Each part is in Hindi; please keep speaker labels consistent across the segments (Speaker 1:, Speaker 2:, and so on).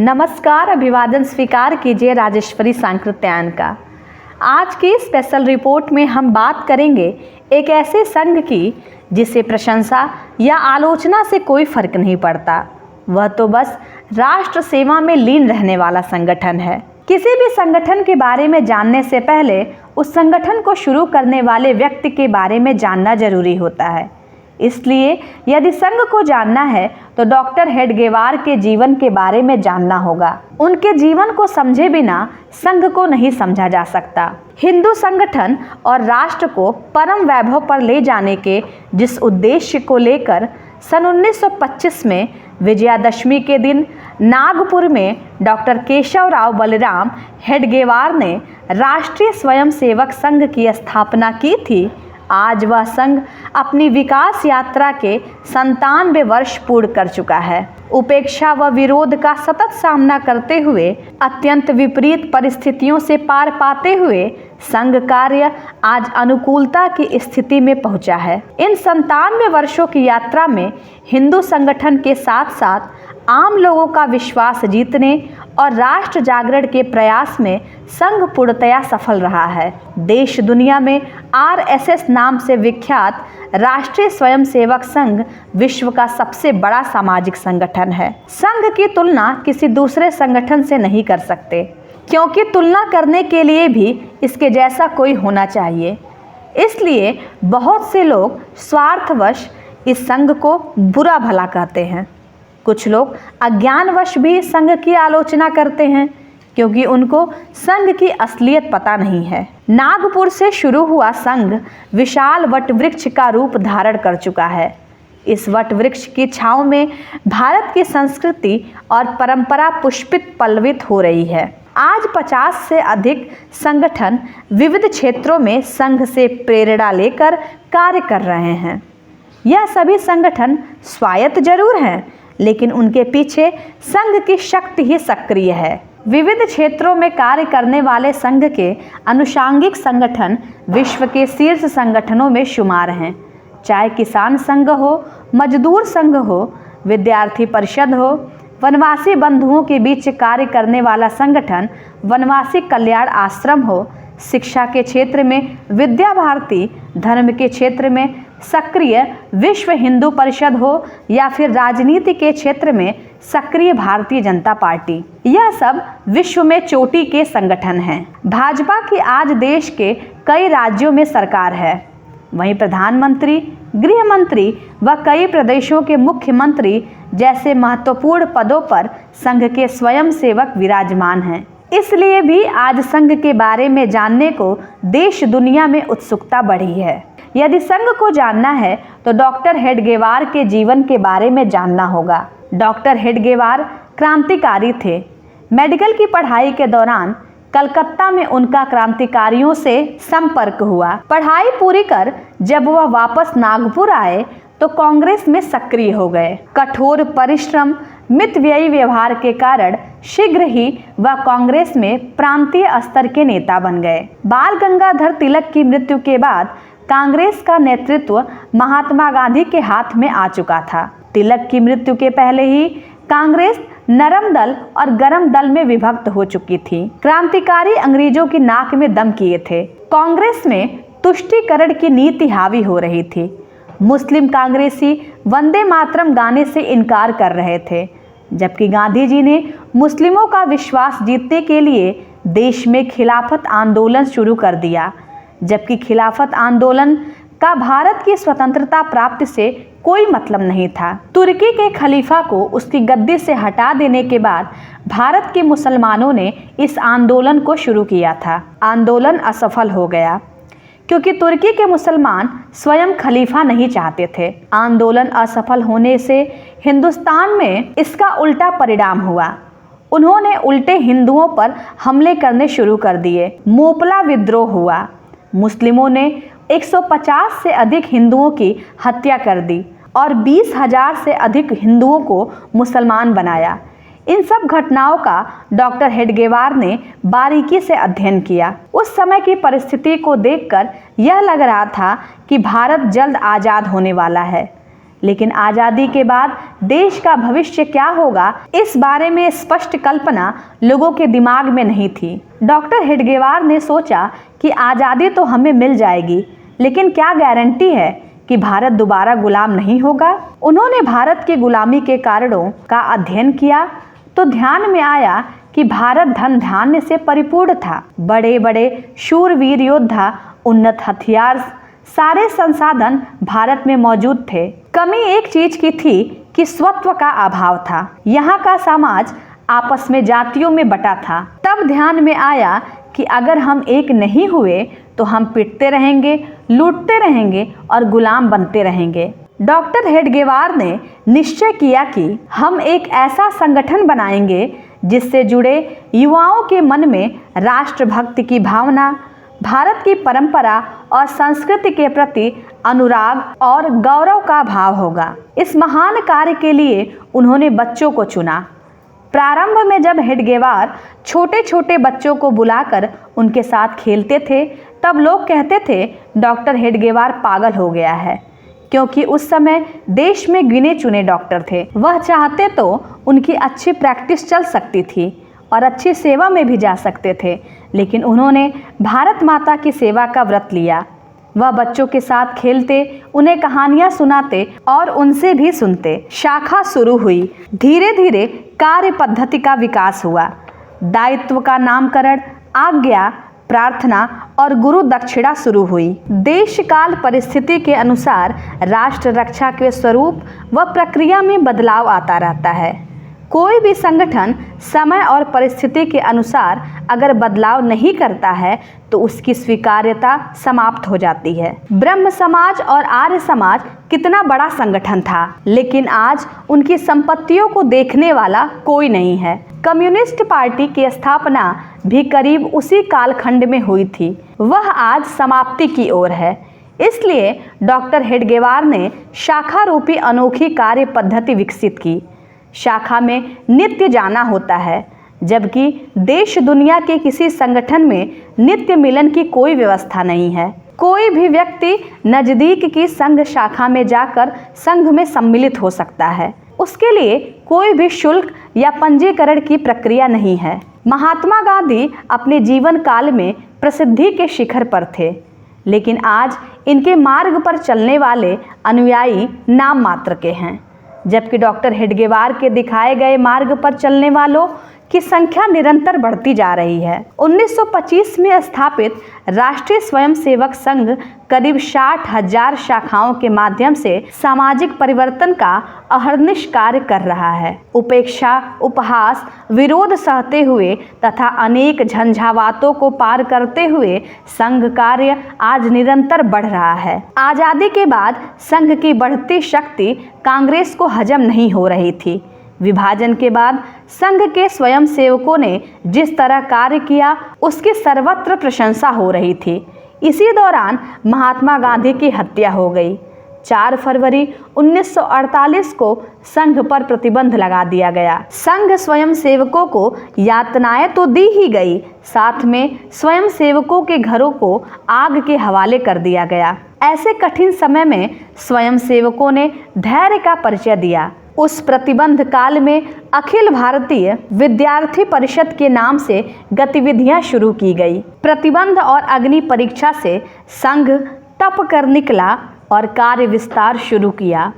Speaker 1: नमस्कार, अभिवादन स्वीकार कीजिए राजेश्वरी सांकृत्यायन का। आज की स्पेशल रिपोर्ट में हम बात करेंगे एक ऐसे संघ की जिसे प्रशंसा या आलोचना से कोई फर्क नहीं पड़ता। वह तो बस राष्ट्र सेवा में लीन रहने वाला संगठन है। किसी भी संगठन के बारे में जानने से पहले उस संगठन को शुरू करने वाले व्यक्ति के बारे में जानना जरूरी होता है। इसलिए यदि संघ को जानना है तो डॉक्टर हेडगेवार के जीवन के बारे में जानना होगा। उनके जीवन को समझे बिना संघ को नहीं समझा जा सकता। हिंदू संगठन और राष्ट्र को परम वैभव पर ले जाने के जिस उद्देश्य को लेकर सन 1925 में विजयादशमी के दिन नागपुर में डॉक्टर केशवराव बलराम हेडगेवार ने राष्ट्रीय स्वयंसेवक संघ की स्थापना की थी, आज वह संघ अपनी विकास यात्रा के 97 वर्ष पूर्ण कर चुका है। उपेक्षा व विरोध का सतत सामना करते हुए, अत्यंत विपरीत परिस्थितियों से पार पाते हुए संघ कार्य आज अनुकूलता की स्थिति में पहुंचा है। इन 97 वर्षों की यात्रा में हिंदू संगठन के साथ साथ आम लोगों का विश्वास जीतने और राष्ट्र जागरण के प्रयास में संघ पूर्णतया सफल रहा है। देश दुनिया में RSS नाम से विख्यात राष्ट्रीय स्वयंसेवक संघ विश्व का सबसे बड़ा सामाजिक संगठन है। संघ की तुलना किसी दूसरे संगठन से नहीं कर सकते, क्योंकि तुलना करने के लिए भी इसके जैसा कोई होना चाहिए। इसलिए बहुत से लोग स्वार्थवश इस संघ को बुरा भला कहते हैं। कुछ लोग अज्ञानवश भी संघ की आलोचना करते हैं, क्योंकि उनको संघ की असलियत पता नहीं है। नागपुर से शुरू हुआ संघ विशाल वट वृक्ष का रूप धारण कर चुका है। इस वट वृक्ष की छांव में भारत की संस्कृति और परंपरा पुष्पित पल्लवित हो रही है। आज 50 से अधिक संगठन विविध क्षेत्रों में संघ से प्रेरणा लेकर कार्य कर रहे हैं। यह सभी संगठन स्वायत्त जरूर हैं, लेकिन उनके पीछे संघ की शक्ति ही सक्रिय है। विविध क्षेत्रों में कार्य करने वाले संघ के अनुषांगिक संगठन विश्व के शीर्ष संगठनों में शुमार हैं। चाहे किसान संघ हो, मजदूर संघ हो, विद्यार्थी परिषद हो, वनवासी बंधुओं के बीच कार्य करने वाला संगठन वनवासी कल्याण आश्रम हो, शिक्षा के क्षेत्र में विद्या भारती, धर्म के क्षेत्र में सक्रिय विश्व हिंदू परिषद हो, या फिर राजनीति के क्षेत्र में सक्रिय भारतीय जनता पार्टी, यह सब विश्व में चोटी के संगठन हैं। भाजपा की आज देश के कई राज्यों में सरकार है। वहीं प्रधानमंत्री, गृह मंत्री व कई प्रदेशों के मुख्यमंत्री जैसे महत्वपूर्ण पदों पर संघ के स्वयंसेवक विराजमान हैं। इसलिए भी आज संघ के बारे में जानने को देश दुनिया में उत्सुकता बढ़ी है। यदि संघ को जानना है तो डॉक्टर हेडगेवार के जीवन के बारे में जानना होगा। डॉक्टर हेडगेवार क्रांतिकारी थे। मेडिकल की पढ़ाई के दौरान कलकत्ता में उनका क्रांतिकारियों से संपर्क हुआ। पढ़ाई पूरी कर जब वह वापस नागपुर आए तो कांग्रेस में सक्रिय हो गए। कठोर परिश्रम, मितव्ययी व्यवहार के कारण शीघ्र ही वह कांग्रेस में प्रांतीय स्तर के नेता बन गए। बाल गंगाधर तिलक की मृत्यु के बाद कांग्रेस का नेतृत्व महात्मा गांधी के हाथ में आ चुका था। तिलक की मृत्यु के पहले ही कांग्रेस नरम दल और गरम दल में विभक्त हो चुकी थी। क्रांतिकारी अंग्रेजों की नाक में दम किए थे। कांग्रेस में तुष्टीकरण की नीति हावी हो रही थी। मुस्लिम कांग्रेसी वंदे मातरम गाने से इनकार कर रहे थे, जबकि गांधी जी ने मुस्लिमों का विश्वास जीतने के लिए देश में खिलाफत आंदोलन शुरू कर दिया, जबकि खिलाफत आंदोलन का भारत की स्वतंत्रता प्राप्ति से कोई मतलब नहीं था। तुर्की के खलीफा को उसकी गद्दी से हटा देने के बाद भारत के मुसलमानों ने इस आंदोलन को शुरू किया था। आंदोलन असफल हो गया, क्योंकि तुर्की के मुसलमान स्वयं खलीफा नहीं चाहते थे। आंदोलन असफल होने से हिंदुस्तान में इसका उल्टा परिणाम हुआ। उन्होंने उल्टे हिंदुओं पर हमले करने शुरू कर दिए। मोपला विद्रोह हुआ। मुस्लिमों ने 150 से अधिक हिंदुओं की हत्या कर दी और 20,000 से अधिक हिंदुओं को मुसलमान बनाया। इन सब घटनाओं का डॉक्टर हेडगेवार ने बारीकी से अध्ययन किया। उस समय की परिस्थिति को देखकर यह लग रहा था कि भारत जल्द आज़ाद होने वाला है, लेकिन आज़ादी के बाद देश का भविष्य क्या होगा, इस बारे में स्पष्ट कल्पना लोगों के दिमाग में नहीं थी। डॉक्टर हेडगेवार ने सोचा कि आज़ादी तो हमें मिल जाएगी, लेकिन क्या गारंटी है कि भारत दोबारा गुलाम नहीं होगा। उन्होंने भारत की गुलामी के कारणों का अध्ययन किया तो ध्यान में आया कि भारत धन धान्य से परिपूर्ण था। बड़े बड़े शूरवीर योद्धा, उन्नत हथियार, सारे संसाधन भारत में मौजूद थे। कमी एक चीज की थी कि स्वत्व का अभाव था। यहाँ का समाज आपस में जातियों में बटा था। तब ध्यान में आया कि अगर हम एक नहीं हुए तो हम पिटते रहेंगे, लूटते रहेंगे और गुलाम बनते रहेंगे। डॉक्टर हेडगेवार ने निश्चय किया कि हम एक ऐसा संगठन बनाएंगे जिससे जुड़े युवाओं के मन में राष्ट्रभक्ति की भावना, भारत की परंपरा और संस्कृति के प्रति अनुराग और गौरव का भाव होगा। इस महान कार्य के लिए उन्होंने बच्चों को चुना। प्रारंभ में जब हेडगेवार छोटे छोटे बच्चों को बुलाकर उनके साथ खेलते थे, तब लोग कहते थे डॉक्टर हेडगेवार पागल हो गया है, क्योंकि उस समय देश में गिने चुने डॉक्टर थे। वह चाहते तो उनकी अच्छी प्रैक्टिस चल सकती थी और अच्छी सेवा में भी जा सकते थे, लेकिन उन्होंने भारत माता की सेवा का व्रत लिया। वह बच्चों के साथ खेलते, उन्हें कहानियां सुनाते और उनसे भी सुनते। शाखा शुरू हुई। धीरे धीरे कार्य पद्धति का विकास हुआ। दायित्व का नामकरण, आज्ञा, प्रार्थना और गुरु दक्षिणा शुरू हुई। देश काल परिस्थिति के अनुसार राष्ट्र रक्षा के स्वरूप व प्रक्रिया में बदलाव आता रहता है। कोई भी संगठन समय और परिस्थिति के अनुसार अगर बदलाव नहीं करता है तो उसकी स्वीकार्यता समाप्त हो जाती है। ब्रह्म समाज और आर्य समाज कितना बड़ा संगठन था, लेकिन आज उनकी संपत्तियों को देखने वाला कोई नहीं है। कम्युनिस्ट पार्टी की स्थापना भी करीब उसी कालखंड में हुई थी। वह आज समाप्ति की ओर है। इसलिए डॉक्टर हेडगेवार ने शाखा रूपी अनोखी कार्य पद्धति विकसित की। शाखा में नित्य जाना होता है, जबकि देश दुनिया के किसी संगठन में नित्य मिलन की कोई व्यवस्था नहीं है। कोई भी व्यक्ति नज़दीक की संघ शाखा में जाकर संघ में सम्मिलित हो सकता है। उसके लिए कोई भी शुल्क या पंजीकरण की प्रक्रिया नहीं है। महात्मा गांधी अपने जीवन काल में प्रसिद्धि के शिखर पर थे, लेकिन आज इनके मार्ग पर चलने वाले अनुयायी नाम मात्र के हैं, जबकि डॉक्टर हेडगेवार के दिखाए गए मार्ग पर चलने वालों की संख्या निरंतर बढ़ती जा रही है। 1925 में स्थापित राष्ट्रीय स्वयंसेवक संघ करीब 60,000 शाखाओं के माध्यम से सामाजिक परिवर्तन का अहर्निश कार्य कर रहा है। उपेक्षा, उपहास, विरोध सहते हुए तथा अनेक झंझावातों को पार करते हुए संघ कार्य आज निरंतर बढ़ रहा है। आज़ादी के बाद संघ की बढ़ती शक्ति कांग्रेस को हजम नहीं हो रही थी। विभाजन के बाद संघ के स्वयंसेवकों ने जिस तरह कार्य किया उसकी सर्वत्र प्रशंसा हो रही थी। इसी दौरान महात्मा गांधी की हत्या हो गई। 4 फरवरी 1948 को संघ पर प्रतिबंध लगा दिया गया। संघ स्वयंसेवकों को यातनाएं तो दी ही गई, साथ में स्वयंसेवकों के घरों को आग के हवाले कर दिया गया। ऐसे कठिन समय में स्वयंसेवकों ने धैर्य का परिचय दिया। उस प्रतिबंध काल में अखिल भारतीय विद्यार्थी परिषद के नाम से गतिविधियां शुरू की गई। प्रतिबंध और अग्नि परीक्षा से संघ तप कर निकला और कार्य विस्तार शुरू किया।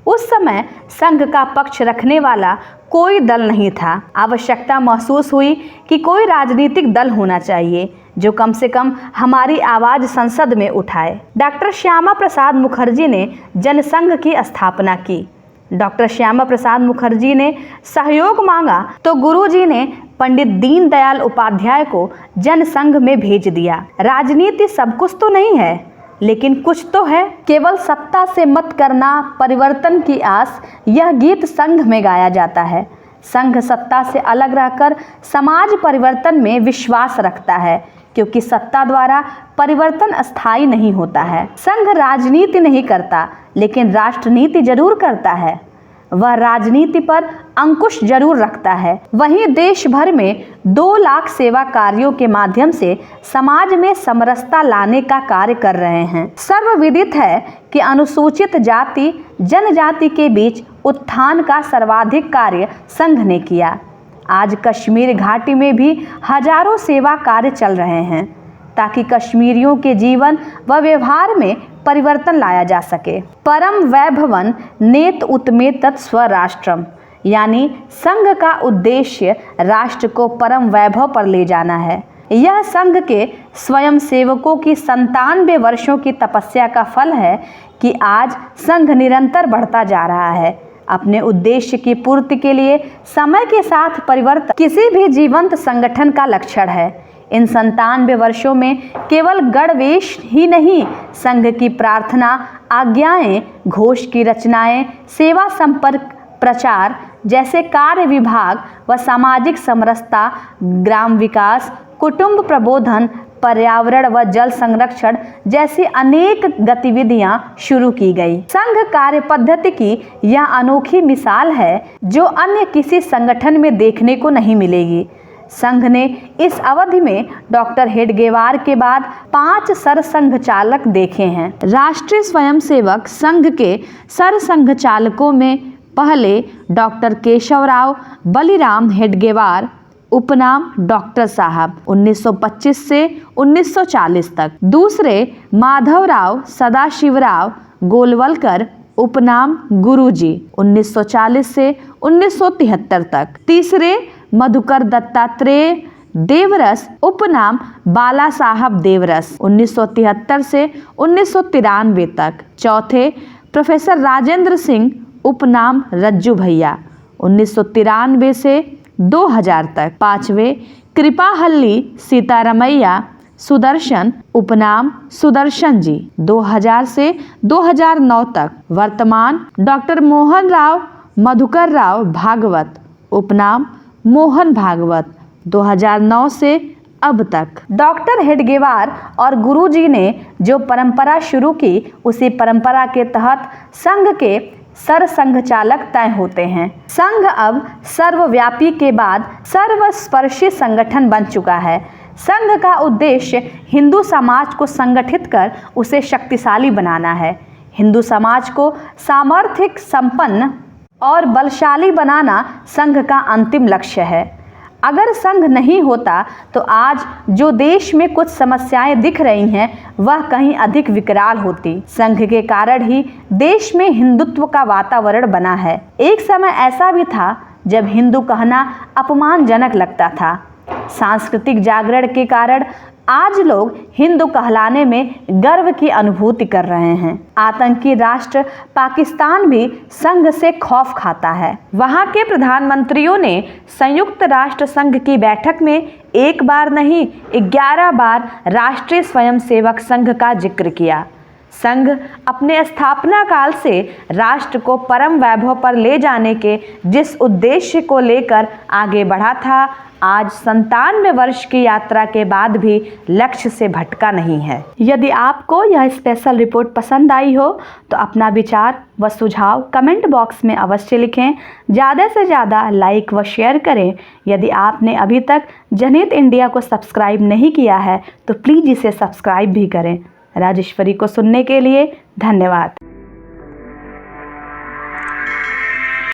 Speaker 1: उस समय संघ का पक्ष रखने वाला कोई दल नहीं था। आवश्यकता महसूस हुई कि कोई राजनीतिक दल होना चाहिए जो कम से कम हमारी आवाज़ संसद में उठाए। डॉक्टर श्यामा प्रसाद मुखर्जी ने जनसंघ की स्थापना की। डॉक्टर श्यामा प्रसाद मुखर्जी ने सहयोग मांगा तो गुरुजी ने पंडित दीनदयाल उपाध्याय को जनसंघ में भेज दिया। राजनीति सब कुछ तो नहीं है, लेकिन कुछ तो है। केवल सत्ता से मत करना परिवर्तन की आस, यह गीत संघ में गाया जाता है। संघ सत्ता से अलग रहकर समाज परिवर्तन में विश्वास रखता है, क्योंकि सत्ता द्वारा परिवर्तन अस्थायी नहीं होता है। संघ राजनीति नहीं करता, लेकिन राष्ट्रनीति जरूर करता है। वह राजनीति पर अंकुश जरूर रखता है। वहीं देश भर में 2 लाख सेवा कार्यों के माध्यम से समाज में समरसता लाने का कार्य कर रहे हैं। सर्वविदित है कि अनुसूचित जाति जनजाति के बीच उत्थान का सर्वाधिक कार्य संघ ने किया। आज कश्मीर घाटी में भी हजारों सेवा कार्य चल रहे हैं ताकि कश्मीरियों के जीवन व व्यवहार में परिवर्तन लाया जा सके। परम वैभवन नेत उत्मेतत् स्वराष्ट्रम, यानी संघ का उद्देश्य राष्ट्र को परम वैभव पर ले जाना है। यह संघ के स्वयं सेवकों की 97 वर्षों की तपस्या का फल है कि आज संघ निरंतर बढ़ता जा रहा है। अपने उद्देश्य की पूर्ति के लिए समय के साथ परिवर्तन किसी भी जीवंत संगठन का लक्षण है। इन 97 वर्षों में केवल गणवेश ही नहीं, संघ की प्रार्थना, आज्ञाएं, घोष की रचनाएं, सेवा संपर्क प्रचार जैसे कार्य विभाग व सामाजिक समरसता, ग्राम विकास, कुटुंब प्रबोधन, पर्यावरण व जल संरक्षण जैसी अनेक गतिविधियां शुरू की गई। संघ कार्य पद्धति की यह अनोखी मिसाल है जो अन्य किसी संगठन में देखने को नहीं मिलेगी। संघ ने इस अवधि में डॉक्टर हेडगेवार के बाद 5 सरसंघ चालक देखे हैं। राष्ट्रीय स्वयंसेवक संघ के सरसंघ चालकों में पहले डॉक्टर केशवराव बलिराम हेडगेवार, उपनाम डॉक्टर साहब, 1925 से 1940 तक। दूसरे माधवराव सदाशिवराव गोलवलकर, उपनाम गुरुजी, 1940 से 1973 तक। तीसरे मधुकर दत्तात्रेय देवरस, उपनाम बाला साहब देवरस, 1973 से 1993 तक। चौथे प्रोफेसर राजेंद्र सिंह, उपनाम रज्जू भैया, 1993 से 2000 तक। पांचवे कृपाहल्ली सीतारमैया सुदर्शन, उपनाम सुदर्शन जी, 2000 से 2009 तक। वर्तमान डॉक्टर मोहन राव मधुकर राव भागवत, उपनाम मोहन भागवत, 2009 से अब तक। डॉक्टर हेडगेवार और गुरुजी ने जो परंपरा शुरू की, उसी परंपरा के तहत संघ के सरसंघ चालक तय होते हैं। संघ अब सर्वव्यापी के बाद सर्वस्पर्शी संगठन बन चुका है। संघ का उद्देश्य हिंदू समाज को संगठित कर उसे शक्तिशाली बनाना है। हिंदू समाज को सामर्थ्य संपन्न और बलशाली बनाना संघ का अंतिम लक्ष्य है। अगर संघ नहीं होता तो आज जो देश में कुछ समस्याएं दिख रही हैं वह कहीं अधिक विकराल होती। संघ के कारण ही देश में हिंदुत्व का वातावरण बना है। एक समय ऐसा भी था जब हिंदू कहना अपमानजनक लगता था। सांस्कृतिक जागरण के कारण आज लोग हिंदू कहलाने में गर्व की अनुभूति कर रहे हैं। आतंकी राष्ट्र पाकिस्तान भी संघ से खौफ खाता है। वहां के प्रधानमंत्रियों ने संयुक्त राष्ट्र संघ की बैठक में एक बार नहीं 11 बार राष्ट्रीय स्वयंसेवक संघ का जिक्र किया। संघ अपने स्थापना काल से राष्ट्र को परम वैभव पर ले जाने के जिस उद्देश्य को लेकर आगे बढ़ा था, आज 97 वर्ष की यात्रा के बाद भी लक्ष्य से भटका नहीं है। यदि आपको यह स्पेशल रिपोर्ट पसंद आई हो तो अपना विचार व सुझाव कमेंट बॉक्स में अवश्य लिखें। ज़्यादा से ज़्यादा लाइक व शेयर करें। यदि आपने अभी तक जनहित इंडिया को सब्सक्राइब नहीं किया है तो प्लीज़ इसे सब्सक्राइब भी करें। राजेश्वरी को सुनने के लिए धन्यवाद।